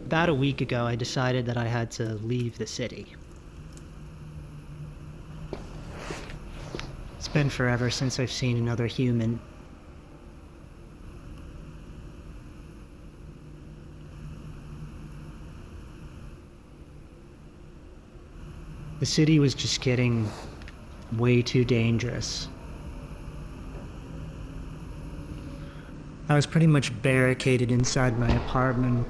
About a week ago, I decided that I had to leave the city. It's been forever since I've seen another human. The city was just getting way too dangerous. I was pretty much barricaded inside my apartment,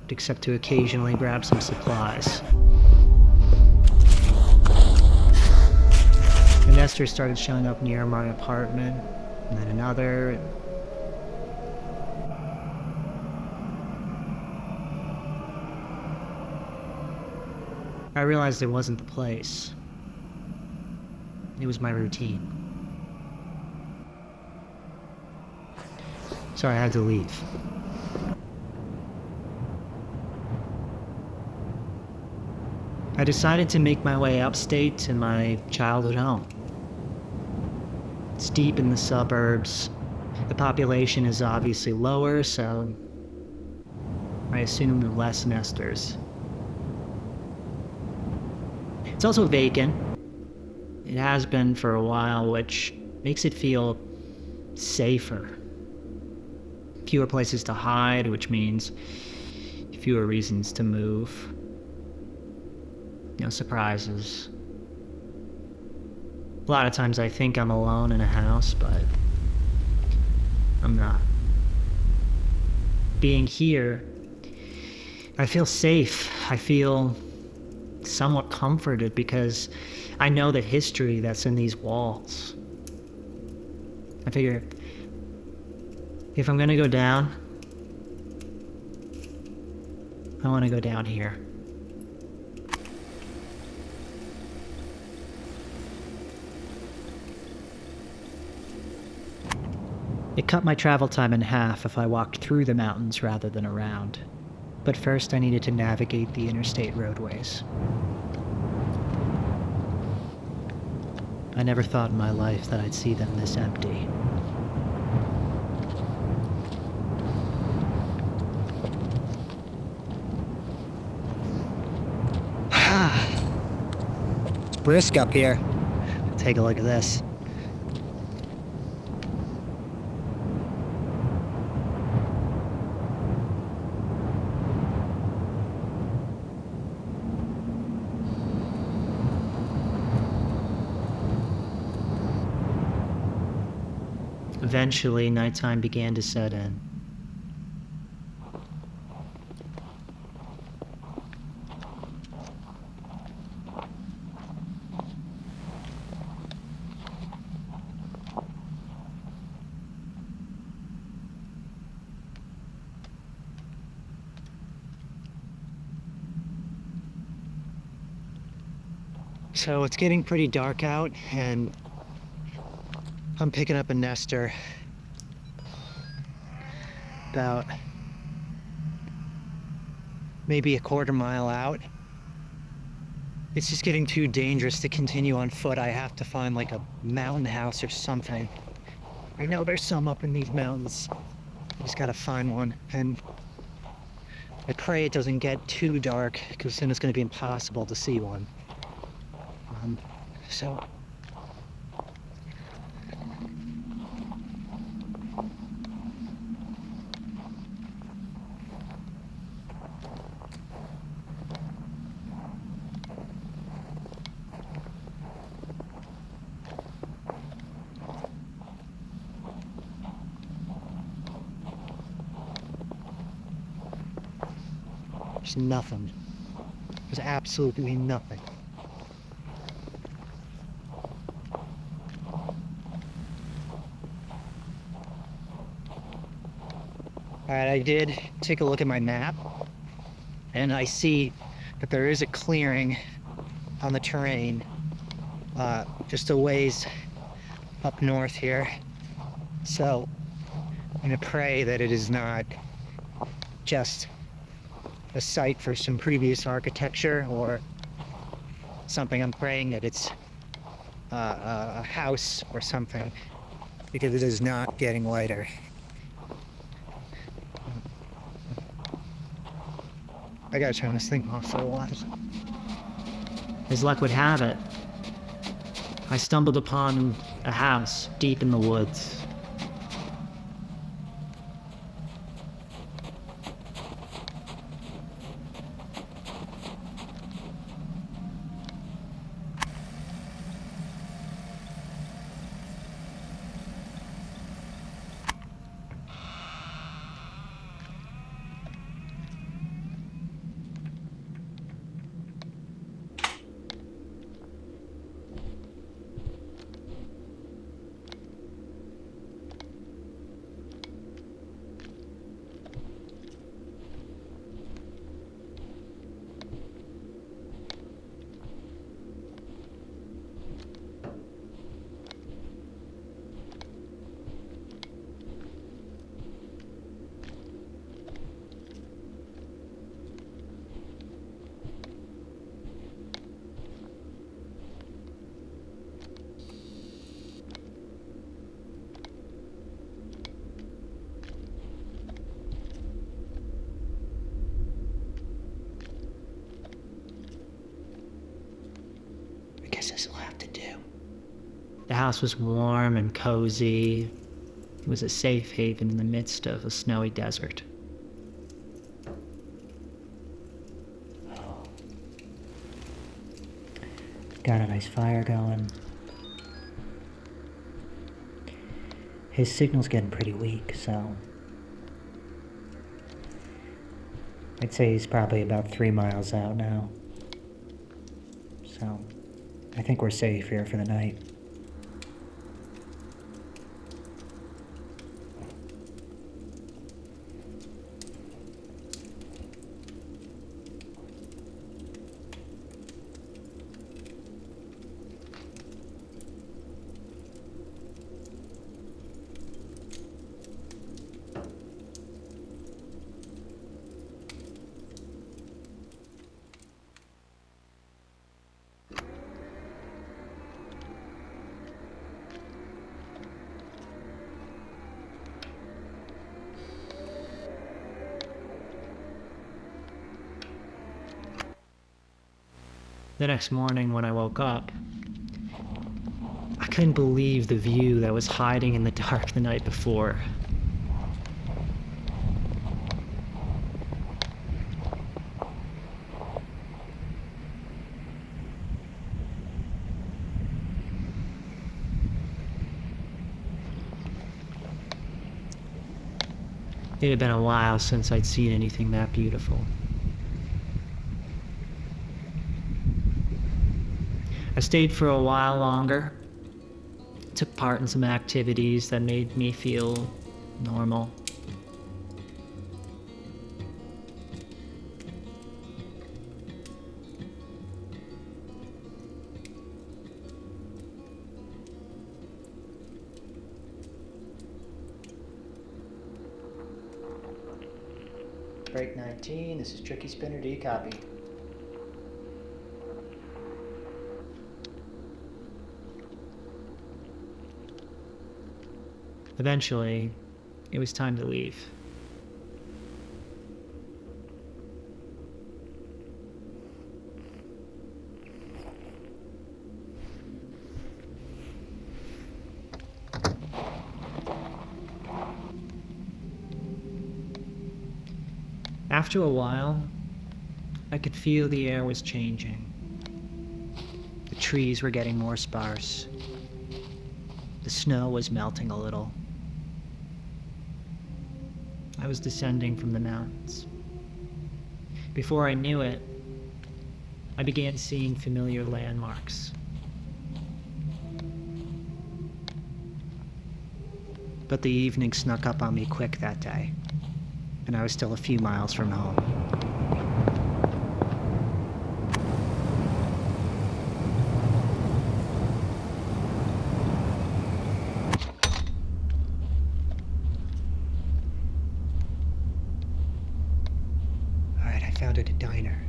except to occasionally grab some supplies. The nesters started showing up near my apartment, and then another. I realized it wasn't the place. It was my routine. So I had to leave. I decided to make my way upstate to my childhood home. It's deep in the suburbs. The population is obviously lower, so I assume there are less nesters. It's also vacant. It has been for a while, which makes it feel safer. Fewer places to hide, which means fewer reasons to move. No surprises. A lot of times I think I'm alone in a house, but I'm not. Being here, I feel safe. I feel somewhat comforted because I know the history that's in these walls. I figure if I'm gonna go down, I want to go down here. It cut my travel time in half if I walked through the mountains rather than around. But first I needed to navigate the interstate roadways. I never thought in my life that I'd see them this empty. It's brisk up here. Take a look at this. Eventually, nighttime began to set in. So it's getting pretty dark out, and I'm picking up a nester about maybe a quarter mile out. It's just getting too dangerous to continue on foot. I have to find like a mountain house or something. I know there's some up in these mountains. I just gotta find one, and I pray it doesn't get too dark because then it's gonna be impossible to see one. So there's nothing. There's absolutely nothing. Alright, I did take a look at my map, and I see that there is a clearing on the terrain, just a ways up north here. So I'm gonna pray that it is not just a site for some previous architecture or something. I'm praying that it's a house or something, because it is not getting lighter. I gotta turn this thing off for a while. As luck would have it, I stumbled upon a house deep in the woods. I guess this will have to do. The house was warm and cozy. It was a safe haven in the midst of a snowy desert. Got a nice fire going. His signal's getting pretty weak, so I'd say he's probably about 3 miles out now. So I think we're safe here for the night. The next morning when I woke up, I couldn't believe the view that was hiding in the dark the night before. It had been a while since I'd seen anything that beautiful. I stayed for a while longer, took part in some activities that made me feel normal. Break 19, this is Tricky Spinner, do you copy? Eventually, it was time to leave. After a while, I could feel the air was changing. The trees were getting more sparse. The snow was melting a little. I was descending from the mountains. Before I knew it, I began seeing familiar landmarks. But the evening snuck up on me quick that day, and I was still a few miles from home. All right, I found it, a diner.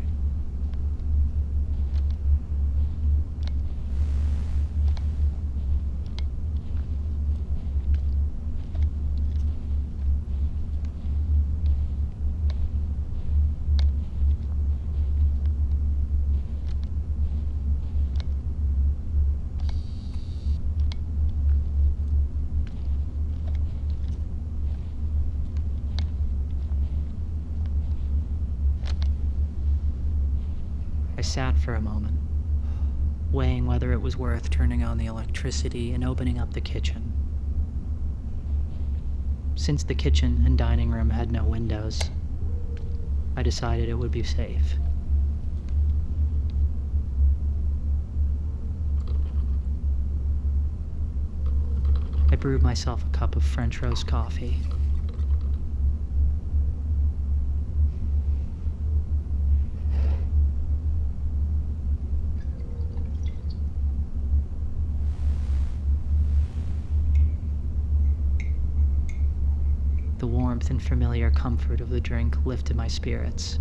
sat for a moment, weighing whether it was worth turning on the electricity and opening up the kitchen. Since the kitchen and dining room had no windows, I decided it would be safe. I brewed myself a cup of French roast coffee. The warmth and familiar comfort of the drink lifted my spirits,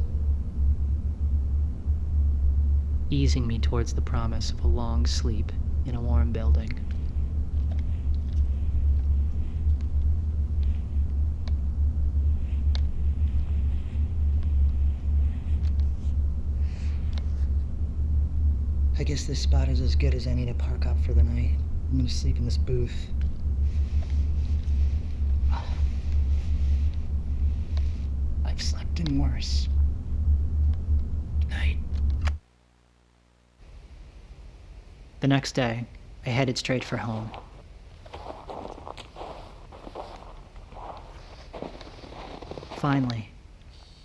easing me towards the promise of a long sleep in a warm building. I guess this spot is as good as any to park up for the night. I'm gonna sleep in this booth. I've slept in worse. Good night. The next day, I headed straight for home. Finally,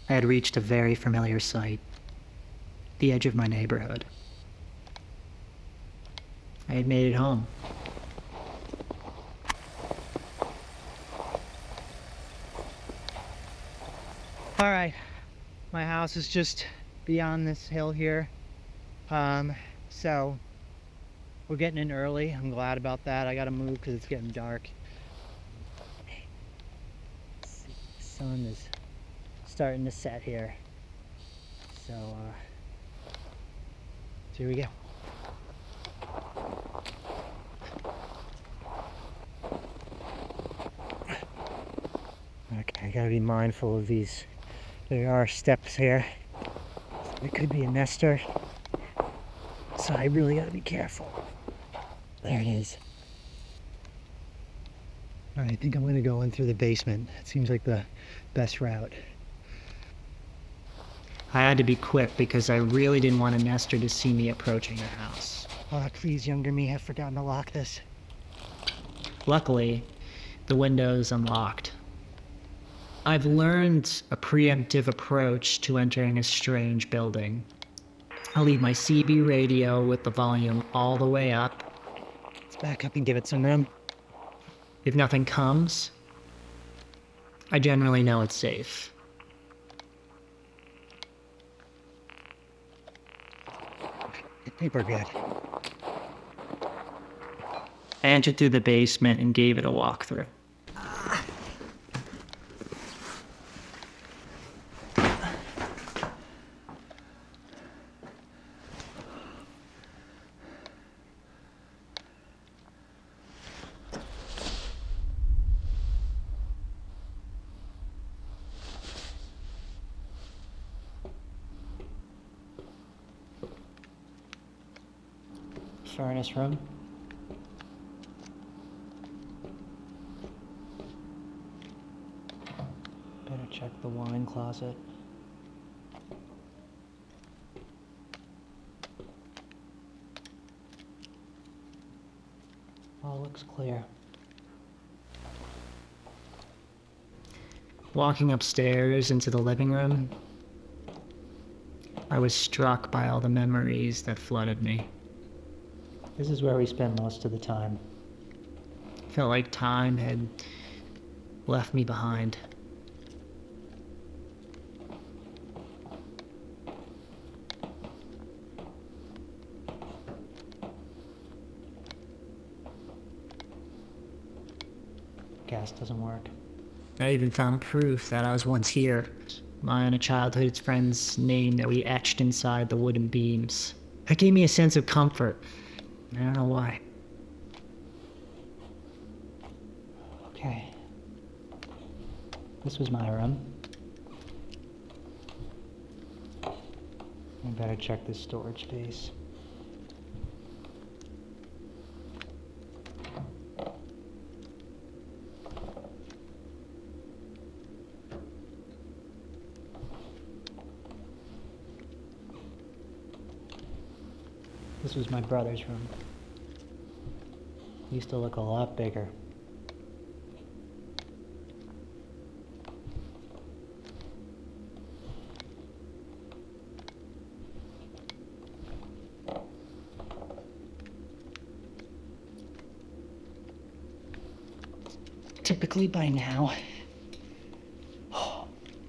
I had reached a very familiar sight, the edge of my neighborhood. I had made it home. All right, my house is just beyond this hill here. So we're getting in early. I'm glad about that. I gotta move because it's getting dark. The sun is starting to set here. So here we go. Okay, I gotta be mindful of these. There are steps here. It could be a nester. So I really gotta be careful. There it is. All right, I think I'm gonna go in through the basement. It seems like the best route. I had to be quick because I really didn't want a nester to see me approaching the house. Oh, please, younger me, I've forgotten to lock this. Luckily, the window's unlocked. I've learned a preemptive approach to entering a strange building. I'll leave my CB radio with the volume all the way up. Let's back up and give it some room. If nothing comes, I generally know it's safe. I think we're good. I entered through the basement and gave it a walkthrough. Furnace room. Better check the wine closet. All looks clear. Walking upstairs into the living room, I was struck by all the memories that flooded me. This is where we spend most of the time. Felt like time had left me behind. Gas doesn't work. I even found proof that I was once here. My and a childhood friend's name that we etched inside the wooden beams. That gave me a sense of comfort. I don't know why. Okay. This was my room. I better check this storage space. This was my brother's room. It used to look a lot bigger. Typically by now,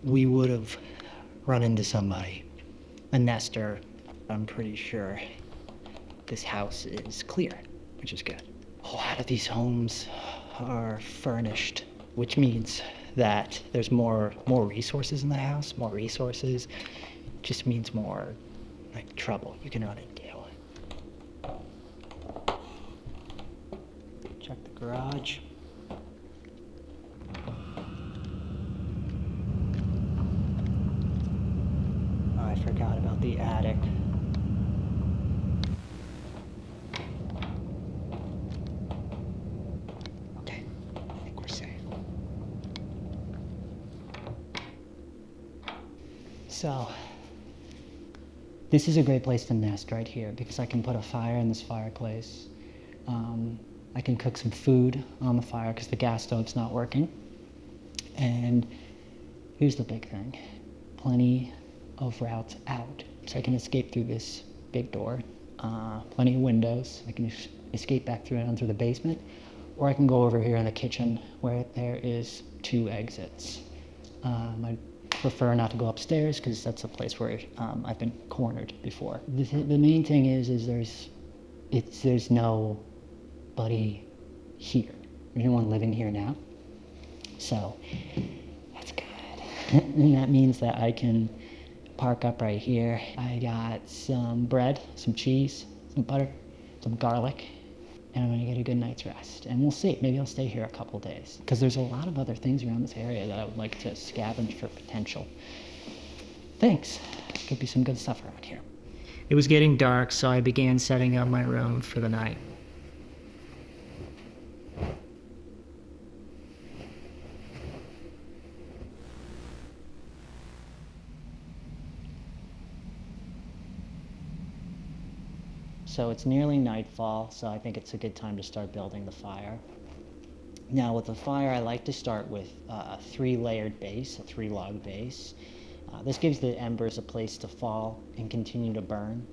we would have run into somebody. A nester. I'm pretty sure this house is clear, which is good. A lot of these homes are furnished, which means that there's more resources in the house. More resources just means more like trouble you can run into. Check the garage. Oh, I forgot about the attic. Okay, I think we're safe. So, this is a great place to nest right here because I can put a fire in this fireplace. I can cook some food on the fire because the gas stove's not working. And here's the big thing. Plenty of routes out. So I can escape through this big door. Plenty of windows. I can escape back through and through the basement. Or I can go over here in the kitchen where there is 2 exits. I prefer not to go upstairs because that's a place where I've been cornered before. The main thing is there's nobody here. There's no one living here now. So that's good. And that means that I can park up right here. I got some bread, some cheese, some butter, some garlic, and I'm gonna get a good night's rest. And we'll see, maybe I'll stay here a couple days. Because there's a lot of other things around this area that I would like to scavenge for potential things. Could be some good stuff around here. It was getting dark, so I began setting up my room for the night. So it's nearly nightfall, so I think it's a good time to start building the fire. Now with the fire, I like to start with a 3-layered base, a 3-log base. This gives the embers a place to fall and continue to burn.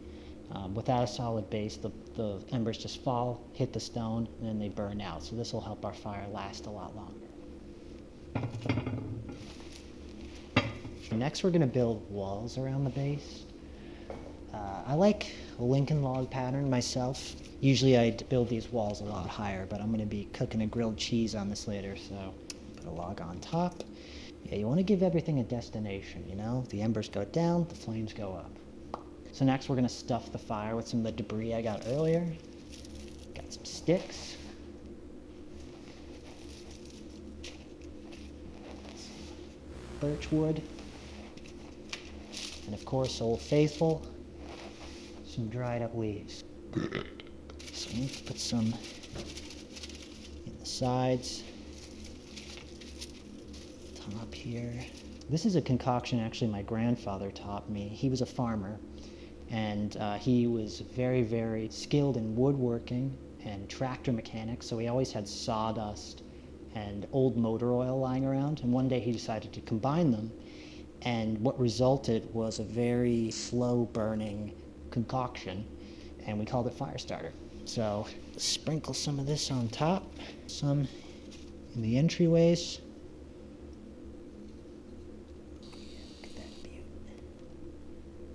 Without a solid base, the embers just fall, hit the stone, and then they burn out. So this will help our fire last a lot longer. Next, we're gonna build walls around the base. I like a Lincoln log pattern myself. Usually I build these walls a lot higher, but I'm gonna be cooking a grilled cheese on this later, so put a log on top. Yeah, you wanna give everything a destination, you know? The embers go down, the flames go up. So next we're gonna stuff the fire with some of the debris I got earlier. Got some sticks. Birch wood. And of course, Old Faithful. Some dried up leaves. So I'm going to put some in the sides, top here. This is a concoction actually my grandfather taught me. He was a farmer, and he was very, very skilled in woodworking and tractor mechanics, so he always had sawdust and old motor oil lying around, and one day he decided to combine them, and what resulted was a very slow burning concoction, and we called it fire starter. So sprinkle some of this on top, some in the entryways. Look at that beauty.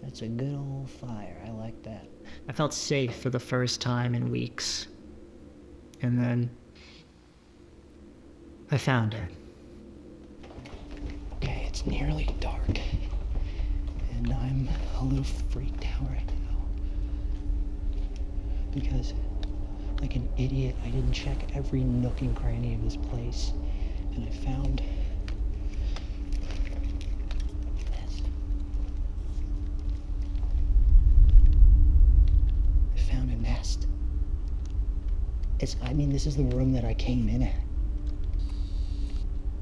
That's a good old fire. I like that. I felt safe for the first time in weeks. And then I found it. Okay, it's nearly dark, and I'm a little freaked out right now because, like an idiot, I didn't check every nook and cranny of this place, and I found this. I found a nest. This is the room that I came in at.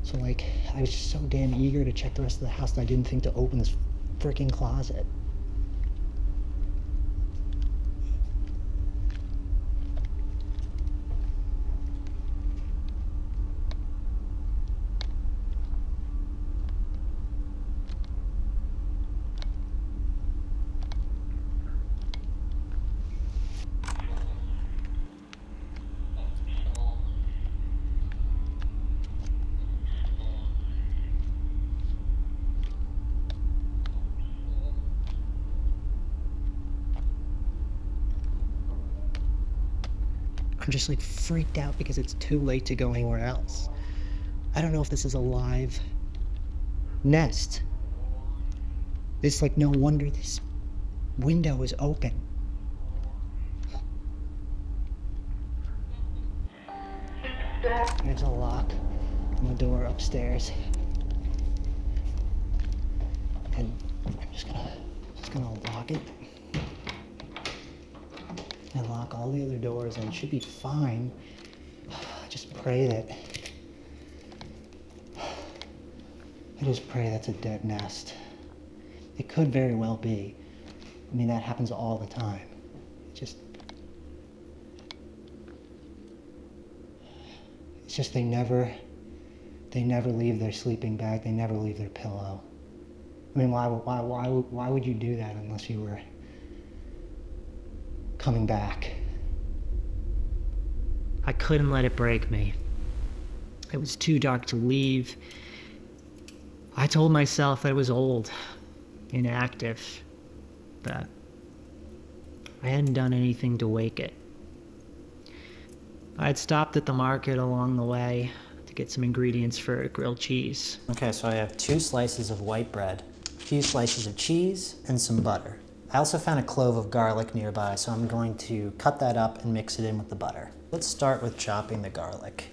So like, I was just so damn eager to check the rest of the house that I didn't think to open this freaking closet. I'm just like freaked out because it's too late to go anywhere else. I don't know if this is a live nest. It's like no wonder this window is open. There's a lock on the door upstairs. And I'm just gonna lock it. And lock all the other doors and it should be fine. Just pray that I just pray that's a dead nest. It could very well be. I mean, that happens all the time. It's just they never leave their sleeping bag. They never leave their pillow. I mean, why would you do that unless you were coming back? I couldn't let it break me. It was too dark to leave. I told myself I was old, inactive, that I hadn't done anything to wake it. I had stopped at the market along the way to get some ingredients for grilled cheese. Okay, so I have 2 slices of white bread, a few slices of cheese, and some butter. I also found a clove of garlic nearby, so I'm going to cut that up and mix it in with the butter. Let's start with chopping the garlic.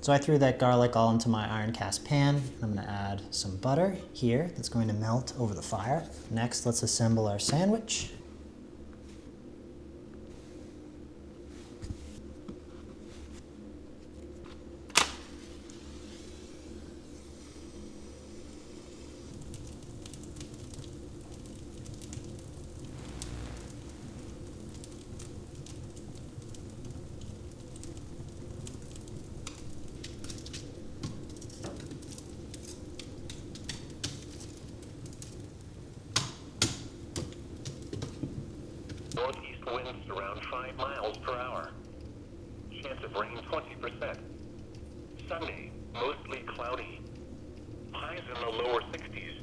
So I threw that garlic all into my iron cast pan. I'm gonna add some butter here that's going to melt over the fire. Next, let's assemble our sandwich. Northeast winds around 5 miles per hour. Chance of rain 20%. Sunday, mostly cloudy. Highs in the lower 60s.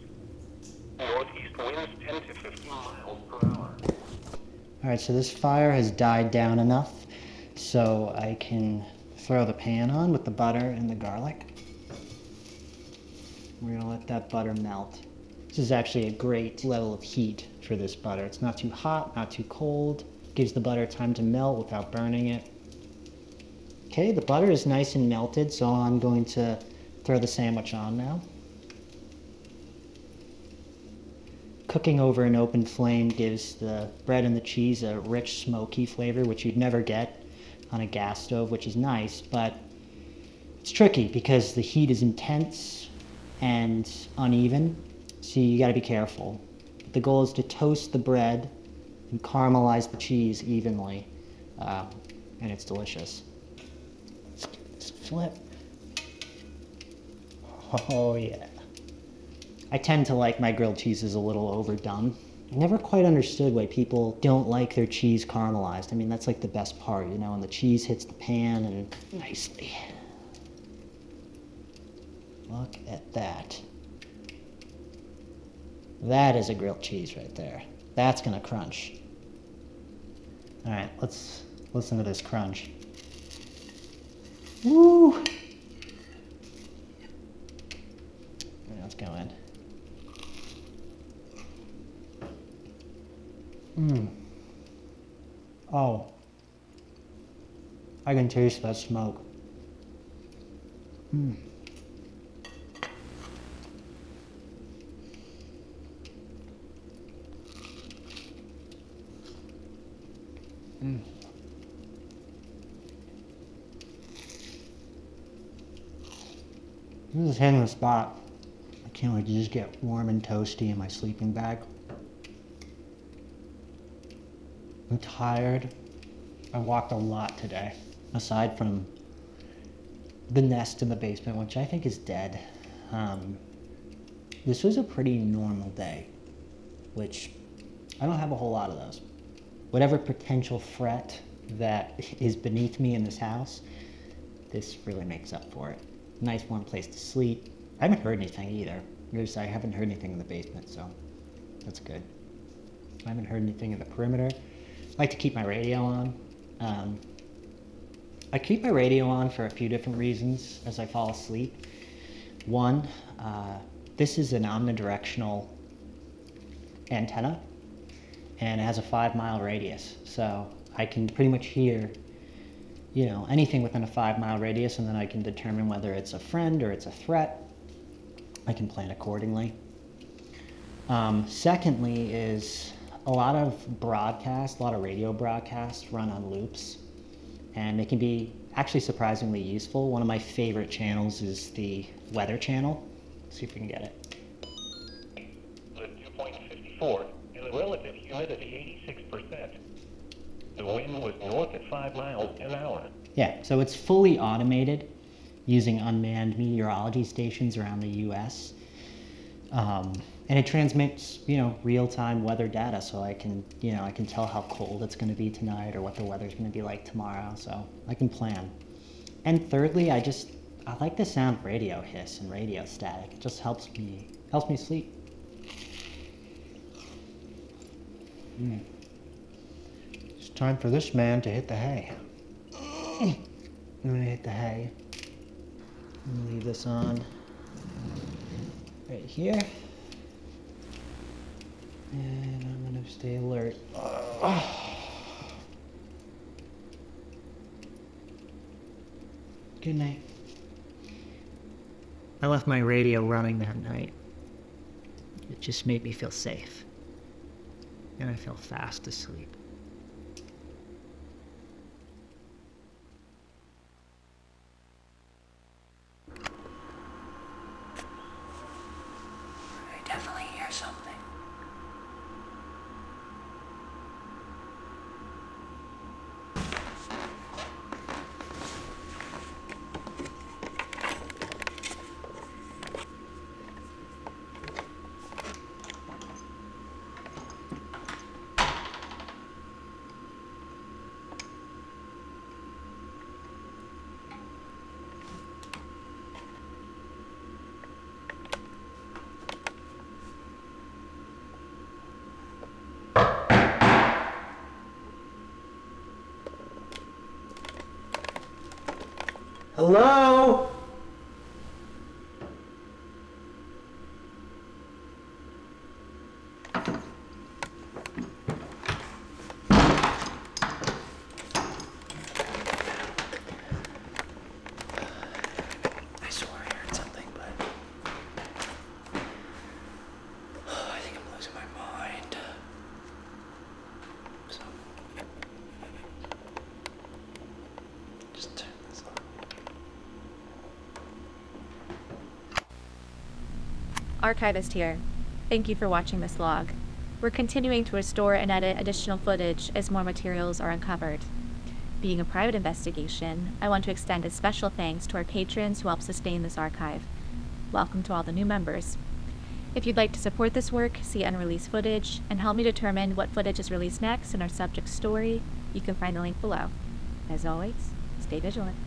Northeast winds 10 to 15 miles per hour. All right, so this fire has died down enough so I can throw the pan on with the butter and the garlic. We're gonna let that butter melt. This is actually a great level of heat for this butter. It's not too hot, not too cold. Gives the butter time to melt without burning it. Okay, the butter is nice and melted, so I'm going to throw the sandwich on now. Cooking over an open flame gives the bread and the cheese a rich, smoky flavor, which you'd never get on a gas stove, which is nice, but it's tricky because the heat is intense and uneven, so you gotta be careful. The goal is to toast the bread and caramelize the cheese evenly, and it's delicious. Let's give this a flip. Oh yeah. I tend to like my grilled cheeses a little overdone. I never quite understood why people don't like their cheese caramelized. I mean, that's like the best part, you know, when the cheese hits the pan and nicely. Look at that. That is a grilled cheese right there. That's gonna crunch. All right, let's listen to this crunch. Woo! All right, let's go in. Oh. I can taste that smoke. This is hitting the spot. I can't wait to just get warm and toasty in my sleeping bag. I'm tired. I walked a lot today. Aside from the nest in the basement, which I think is dead. This was a pretty normal day, which I don't have a whole lot of those. Whatever potential threat that is beneath me in this house, this really makes up for it. Nice warm place to sleep. I haven't heard anything either. I haven't heard anything in the basement, so that's good. I haven't heard anything in the perimeter. I like to keep my radio on. I keep my radio on for a few different reasons as I fall asleep. One, this is an omnidirectional antenna, and it has a 5-mile radius, so I can pretty much hear, you know, anything within a 5-mile radius, and then I can determine whether it's a friend or it's a threat. I can plan accordingly. Secondly is a lot of radio broadcasts run on loops, and they can be actually surprisingly useful. One of my favorite channels is the weather channel. Let's see if we can get it. At 2.54, and the relative humidity 86%. The wind was north at 5 miles an hour. Yeah, so it's fully automated using unmanned meteorology stations around the US. And it transmits, you know, real-time weather data, so I can tell how cold it's going to be tonight or what the weather's going to be like tomorrow, so I can plan. And thirdly, I like the sound of radio hiss and radio static. It just helps me sleep. It's time for this man to hit the hay. I'm gonna hit the hay. I'm gonna leave this on right here. And I'm gonna stay alert. Good night. I left my radio running that night. It just made me feel safe. And I fell fast asleep. I definitely hear something. Hello? I swore I heard something, but I think I'm losing my mind. So just turn this on. Archivist here. Thank you for watching this log. We're continuing to restore and edit additional footage as more materials are uncovered. Being a private investigation, I want to extend a special thanks to our patrons who help sustain this archive. Welcome to all the new members. If you'd like to support this work, see unreleased footage, and help me determine what footage is released next in our subject story, you can find the link below. As always, stay vigilant.